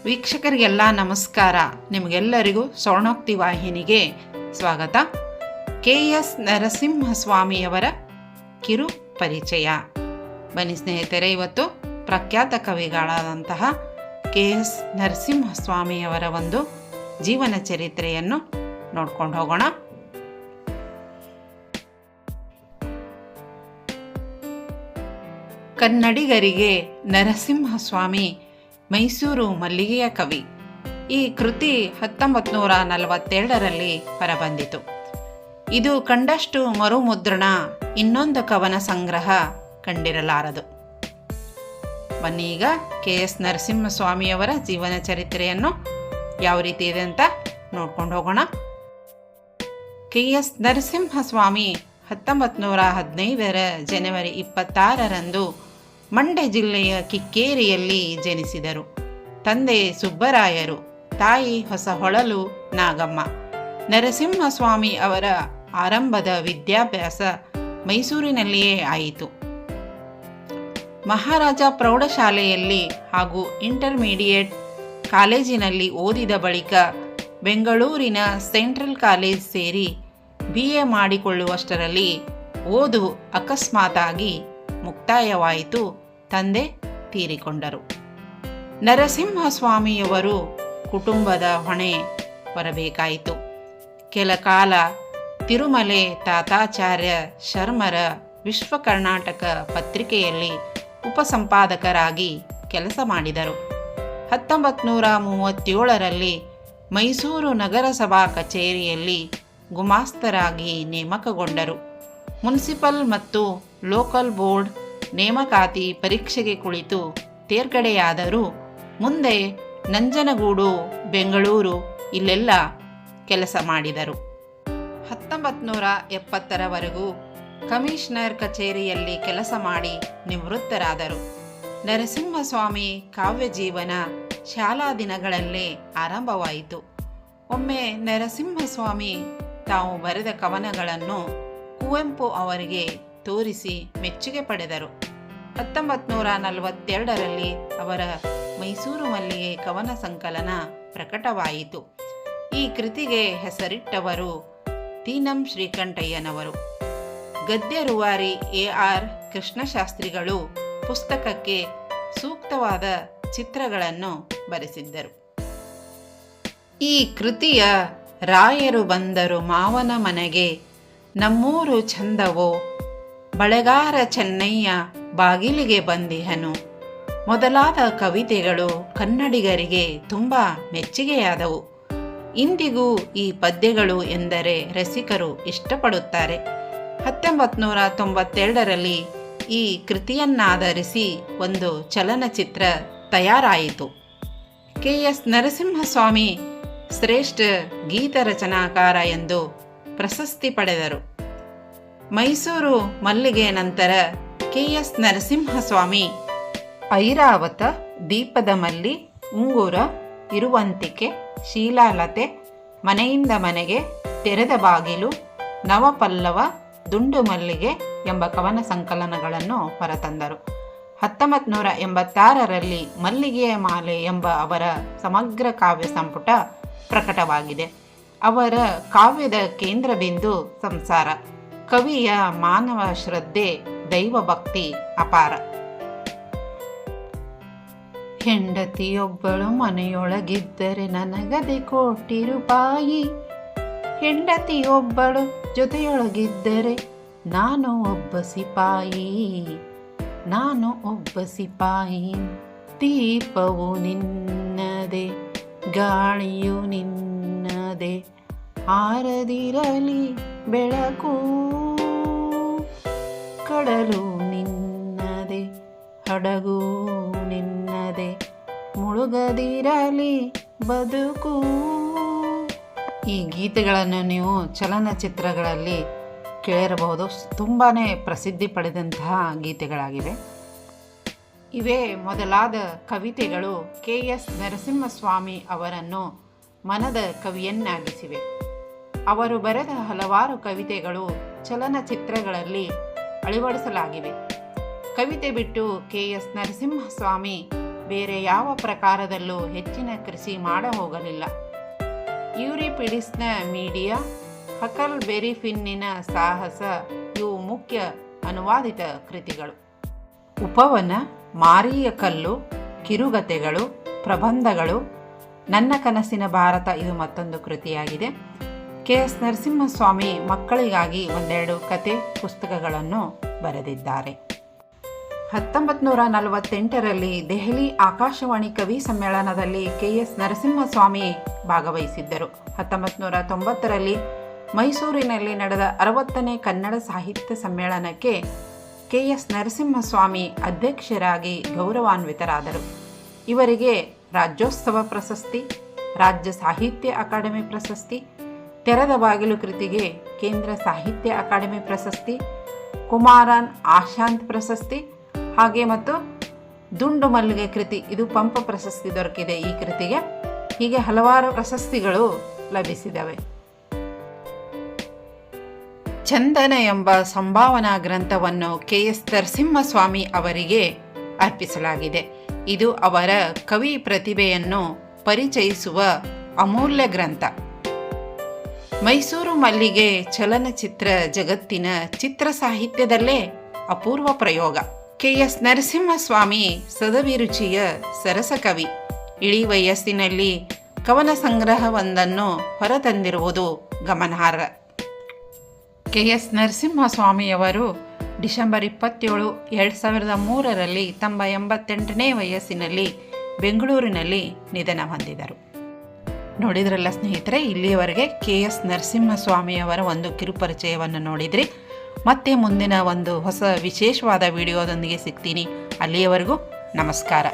ವೀಕ್ಷಕರಿಗೆಲ್ಲ ನಮಸ್ಕಾರ. ನಿಮಗೆಲ್ಲರಿಗೂ ಸ್ವರ್ಣೋಕ್ತಿ ವಾಹಿನಿಗೆ ಸ್ವಾಗತ. ಕೆ.ಎಸ್. ನರಸಿಂಹಸ್ವಾಮಿಯವರ ಕಿರು ಪರಿಚಯ. ಬನ್ನಿ ಸ್ನೇಹಿತರೆ, ಇವತ್ತು ಪ್ರಖ್ಯಾತ ಕವಿಗಳಾದಂತಹ ಕೆ.ಎಸ್. ನರಸಿಂಹಸ್ವಾಮಿಯವರ ಒಂದು ಜೀವನ ಚರಿತ್ರೆಯನ್ನು ನೋಡ್ಕೊಂಡು ಹೋಗೋಣ. ಕನ್ನಡಿಗರಿಗೆ ನರಸಿಂಹಸ್ವಾಮಿ ಮೈಸೂರು ಮಲ್ಲಿಗೆಯ ಕವಿ. ಈ ಕೃತಿ 1942ರಲ್ಲಿ ಹೊರಬಂದಿತು. ಇದು ಕಂಡಷ್ಟು ಮರುಮುದ್ರಣ ಇನ್ನೊಂದು ಕವನ ಸಂಗ್ರಹ ಕಂಡಿರಲಾರದು. ಬನ್ನಿ ಈಗ ಕೆ.ಎಸ್. ನರಸಿಂಹಸ್ವಾಮಿಯವರ ಜೀವನ ಚರಿತ್ರೆಯನ್ನು ಯಾವ ರೀತಿ ಇದೆ ಅಂತ ನೋಡ್ಕೊಂಡು ಹೋಗೋಣ. ಕೆ.ಎಸ್. ನರಸಿಂಹಸ್ವಾಮಿ 1915 ಜನವರಿ 26ರಂದು ಮಂಡ್ಯ ಜಿಲ್ಲೆಯ ಕಿಕ್ಕೇರಿಯಲ್ಲಿ ಜನಿಸಿದರು. ತಂದೆ ಸುಬ್ಬರಾಯರು, ತಾಯಿ ಹೊಸಹೊಳಲು ನಾಗಮ್ಮ. ನರಸಿಂಹಸ್ವಾಮಿ ಅವರ ಆರಂಭದ ವಿದ್ಯಾಭ್ಯಾಸ ಮೈಸೂರಿನಲ್ಲಿಯೇ ಆಯಿತು. ಮಹಾರಾಜ ಪ್ರೌಢಶಾಲೆಯಲ್ಲಿ ಹಾಗೂ ಇಂಟರ್ಮೀಡಿಯೇಟ್ ಕಾಲೇಜಿನಲ್ಲಿ ಓದಿದ ಬಳಿಕ ಬೆಂಗಳೂರಿನ ಸೆಂಟ್ರಲ್ ಕಾಲೇಜ್ ಸೇರಿ BA ಮಾಡಿಕೊಳ್ಳುವಷ್ಟರಲ್ಲಿ ಓದು ಅಕಸ್ಮಾತಾಗಿ ಮುಕ್ತಾಯವಾಯಿತು. ತಂದೆ ತೀರಿಕೊಂಡರು. ನರಸಿಂಹಸ್ವಾಮಿಯವರು ಕುಟುಂಬದ ಹೊಣೆ ಹೊರಬೇಕಾಯಿತು. ಕೆಲ ಕಾಲ ತಿರುಮಲೆ ತಾತಾಚಾರ್ಯ ಶರ್ಮರ ವಿಶ್ವ ಕರ್ನಾಟಕ ಪತ್ರಿಕೆಯಲ್ಲಿ ಉಪಸಂಪಾದಕರಾಗಿ ಕೆಲಸ ಮಾಡಿದರು. 1937ರಲ್ಲಿ ಮೈಸೂರು ನಗರಸಭಾ ಕಚೇರಿಯಲ್ಲಿ ಗುಮಾಸ್ತರಾಗಿ ನೇಮಕಗೊಂಡರು. ಮುನ್ಸಿಪಲ್ ಮತ್ತು ಲೋಕಲ್ ಬೋರ್ಡ್ ನೇಮಕಾತಿ ಪರೀಕ್ಷೆಗೆ ಕುಳಿತು ತೇರ್ಗಡೆಯಾದರೂ ಮುಂದೆ ನಂಜನಗೂಡು, ಬೆಂಗಳೂರು ಇಲ್ಲೆಲ್ಲ ಕೆಲಸ ಮಾಡಿದರು. 1970ರವರೆಗೂ ಕಮಿಷನರ್ ಕಚೇರಿಯಲ್ಲಿ ಕೆಲಸ ಮಾಡಿ ನಿವೃತ್ತರಾದರು. ನರಸಿಂಹಸ್ವಾಮಿ ಕಾವ್ಯ ಜೀವನ ಶಾಲಾ ದಿನಗಳಲ್ಲೇ ಆರಂಭವಾಯಿತು. ಒಮ್ಮೆ ನರಸಿಂಹಸ್ವಾಮಿ ತಾವು ಬರೆದ ಕವನಗಳನ್ನು ಕುವೆಂಪು ಅವರಿಗೆ ತೋರಿಸಿ ಮೆಚ್ಚುಗೆ ಪಡೆದರು. 1942ರಲ್ಲಿ ಅವರ ಮೈಸೂರು ಮಲ್ಲಿಗೆ ಕವನ ಸಂಕಲನ ಪ್ರಕಟವಾಯಿತು. ಈ ಕೃತಿಗೆ ಹೆಸರಿಟ್ಟವರು ತೀನಂ ಶ್ರೀಕಂಠಯ್ಯನವರು. ಗದ್ಯ ರೂವಾರಿ A.R. ಕೃಷ್ಣಶಾಸ್ತ್ರಿಗಳು ಪುಸ್ತಕಕ್ಕೆ ಸೂಕ್ತವಾದ ಚಿತ್ರಗಳನ್ನು ಬರೆಸಿದ್ದರು. ಈ ಕೃತಿಯ ರಾಯರು ಬಂದರು ಮಾವನ ಮನೆಗೆ, ನಮ್ಮೂರು ಚಂದವೋ, ಬಳೆಗಾರ ಚೆನ್ನಯ್ಯ ಬಾಗಿಲಿಗೆ ಬಂದಿಹನು ಮೊದಲಾದ ಕವಿತೆಗಳು ಕನ್ನಡಿಗರಿಗೆ ತುಂಬ ಮೆಚ್ಚುಗೆಯಾದವು. ಇಂದಿಗೂ ಈ ಪದ್ಯಗಳು ಎಂದರೆ ರಸಿಕರು ಇಷ್ಟಪಡುತ್ತಾರೆ. 1992ರಲ್ಲಿ ಈ ಕೃತಿಯನ್ನಾಧರಿಸಿ ಒಂದು ಚಲನಚಿತ್ರ ತಯಾರಾಯಿತು. ಕೆ.ಎಸ್. ನರಸಿಂಹಸ್ವಾಮಿ ಶ್ರೇಷ್ಠ ಗೀತರಚನಾಕಾರ ಎಂದು ಪ್ರಶಸ್ತಿ ಪಡೆದರು. ಮೈಸೂರು ಮಲ್ಲಿಗೆ ನಂತರ ಕೆ.ಎಸ್. ನರಸಿಂಹಸ್ವಾಮಿ ಐರಾವತ, ದೀಪದ ಮಲ್ಲಿ, ಉಂಗುರ, ಇರುವಂತಿಕೆ, ಶೀಲಾಲತೆ, ಮನೆಯಿಂದ ಮನೆಗೆ, ತೆರೆದ ಬಾಗಿಲು, ನವಪಲ್ಲವ, ದುಂಡು ಮಲ್ಲಿಗೆ ಎಂಬ ಕವನ ಸಂಕಲನಗಳನ್ನು ಹೊರತಂದರು. 1986ರಲ್ಲಿ ಮಲ್ಲಿಗೆಯ ಮಾಲೆ ಎಂಬ ಅವರ ಸಮಗ್ರ ಕಾವ್ಯ ಸಂಪುಟ ಪ್ರಕಟವಾಗಿದೆ. ಅವರ ಕಾವ್ಯದ ಕೇಂದ್ರ ಬಿಂದು ಸಂಸಾರ. ಕವಿಯ ಮಾನವ ಶ್ರದ್ಧೆ, ದೈವ ಭಕ್ತಿ ಅಪಾರ. ಹೆಂಡತಿಯೊಬ್ಬಳು ಮನೆಯೊಳಗಿದ್ದರೆ ನನಗದೆ ಕೋಟಿ ರೂಪಾಯಿ, ಹೆಂಡತಿಯೊಬ್ಬಳು ಜೊತೆಯೊಳಗಿದ್ದರೆ ನಾನು ಒಬ್ಬ ಸಿಪಾಯಿ, ನಾನು ಒಬ್ಬ ಸಿಪಾಯಿ. ದೀಪವು ನಿನ್ನದೆ, ಗಾಳಿಯು ನಿನ್ನದೆ, ಆರದಿರಲಿ ಬೆಳಕು, ಕಡಲು ನಿನ್ನದೆ, ಹಡಗು ನಿನ್ನದೆ, ಮುಳುಗದಿರಲಿ ಬದುಕು. ಈ ಗೀತೆಗಳನ್ನು ನೀವು ಚಲನಚಿತ್ರಗಳಲ್ಲಿ ಕೇಳಿರಬಹುದು. ತುಂಬಾ ಪ್ರಸಿದ್ಧಿ ಪಡೆದಂತಹ ಗೀತೆಗಳಾಗಿವೆ. ಇವೇ ಮೊದಲಾದ ಕವಿತೆಗಳು ಕೆ.ಎಸ್. ನರಸಿಂಹಸ್ವಾಮಿ ಅವರನ್ನು ಮನದ ಕವಿಯನ್ನಾಗಿಸಿವೆ. ಅವರು ಬರೆದ ಹಲವಾರು ಕವಿತೆಗಳು ಚಲನಚಿತ್ರಗಳಲ್ಲಿ ಅಳವಡಿಸಲಾಗಿವೆ. ಕವಿತೆ ಬಿಟ್ಟು ಕೆ.ಎಸ್. ನರಸಿಂಹಸ್ವಾಮಿ ಬೇರೆ ಯಾವ ಪ್ರಕಾರದಲ್ಲೂ ಹೆಚ್ಚಿನ ಕೃಷಿ ಮಾಡ ಹೋಗಲಿಲ್ಲ. ಯೂರಿಪಿಡಿಸ್ನ ಮೀಡಿಯಾ, ಹಕಲ್ ಬೆರಿಫಿನ್ನಿನ ಸಾಹಸ ಇವು ಮುಖ್ಯ ಅನುವಾದಿತ ಕೃತಿಗಳು. ಉಪವನ, ಮಾರಿಯ ಕಲ್ಲು, ಕಿರುಗತೆಗಳು, ಪ್ರಬಂಧಗಳು, ನನ್ನ ಕನಸಿನ ಭಾರತ ಇದು ಮತ್ತೊಂದು ಕೃತಿಯಾಗಿದೆ. ಕೆ.ಎಸ್. ನರಸಿಂಹಸ್ವಾಮಿ ಮಕ್ಕಳಿಗಾಗಿ ಒಂದೆರಡು ಕತೆ ಪುಸ್ತಕಗಳನ್ನು ಬರೆದಿದ್ದಾರೆ. 1948ರಲ್ಲಿ ದೆಹಲಿ ಆಕಾಶವಾಣಿ ಕವಿ ಸಮ್ಮೇಳನದಲ್ಲಿ ಕೆ.ಎಸ್. ನರಸಿಂಹಸ್ವಾಮಿ ಭಾಗವಹಿಸಿದ್ದರು. 1990ರಲ್ಲಿ ಮೈಸೂರಿನಲ್ಲಿ ನಡೆದ 60ನೇ ಕನ್ನಡ ಸಾಹಿತ್ಯ ಸಮ್ಮೇಳನಕ್ಕೆ ಕೆ.ಎಸ್. ನರಸಿಂಹಸ್ವಾಮಿ ಅಧ್ಯಕ್ಷರಾಗಿ ಗೌರವಾನ್ವಿತರಾದರು. ಇವರಿಗೆ ರಾಜ್ಯೋತ್ಸವ ಪ್ರಶಸ್ತಿ, ರಾಜ್ಯ ಸಾಹಿತ್ಯ ಅಕಾಡೆಮಿ ಪ್ರಶಸ್ತಿ, ತೆರೆದ ಬಾಗಿಲು ಕೃತಿಗೆ ಕೇಂದ್ರ ಸಾಹಿತ್ಯ ಅಕಾಡೆಮಿ ಪ್ರಶಸ್ತಿ, ಕುಮಾರನ್ ಆಶಾಂತ್ ಪ್ರಶಸ್ತಿ ಹಾಗೆ ಮತ್ತು ದುಂಡು ಮಲ್ಲಿಗೆ ಕೃತಿ ಇದು ಪಂಪ ಪ್ರಶಸ್ತಿ ದೊರಕಿದೆ ಈ ಕೃತಿಗೆ. ಹೀಗೆ ಹಲವಾರು ಪ್ರಶಸ್ತಿಗಳು ಲಭಿಸಿದವೆ. ಚಂದನ ಎಂಬ ಸಂಭಾವನಾ ಗ್ರಂಥವನ್ನು ಕೆ.ಎಸ್. ನರಸಿಂಹಸ್ವಾಮಿ ಅವರಿಗೆ ಅರ್ಪಿಸಲಾಗಿದೆ. ಇದು ಅವರ ಕವಿ ಪ್ರತಿಭೆಯನ್ನು ಪರಿಚಯಿಸುವ ಅಮೂಲ್ಯ ಗ್ರಂಥ. ಮೈಸೂರು ಮಲ್ಲಿಗೆ ಚಲನಚಿತ್ರ ಜಗತ್ತಿನ ಚಿತ್ರ ಸಾಹಿತ್ಯದಲ್ಲೇ ಅಪೂರ್ವ ಪ್ರಯೋಗ. ಕೆ.ಎಸ್. ನರಸಿಂಹಸ್ವಾಮಿ ಸದಭಿರುಚಿಯ ಸರಸಕವಿ. ಇಳಿ ವಯಸ್ಸಿನಲ್ಲಿ ಕವನ ಸಂಗ್ರಹವೊಂದನ್ನು ಹೊರತಂದಿರುವುದು ಗಮನಾರ್ಹ. ಕೆ.ಎಸ್. ನರಸಿಂಹಸ್ವಾಮಿಯವರು ಡಿಸೆಂಬರ್ 27, 2003ರಲ್ಲಿ ತಮ್ಮ 88ನೇ ವಯಸ್ಸಿನಲ್ಲಿ ಬೆಂಗಳೂರಿನಲ್ಲಿ ನಿಧನ ಹೊಂದಿದರು. ನೋಡಿದ್ರಲ್ಲ ಸ್ನೇಹಿತರೆ, ಇಲ್ಲಿಯವರೆಗೆ ಕೆ.ಎಸ್. ನರಸಿಂಹಸ್ವಾಮಿಯವರ ಒಂದು ಕಿರುಪರಿಚಯವನ್ನು ನೋಡಿದ್ರಿ. ಮತ್ತೆ ಮುಂದಿನ ಒಂದು ಹೊಸ ವಿಶೇಷವಾದ ವಿಡಿಯೋದೊಂದಿಗೆ ಸಿಗ್ತೀನಿ. ಅಲ್ಲಿಯವರೆಗೂ ನಮಸ್ಕಾರ.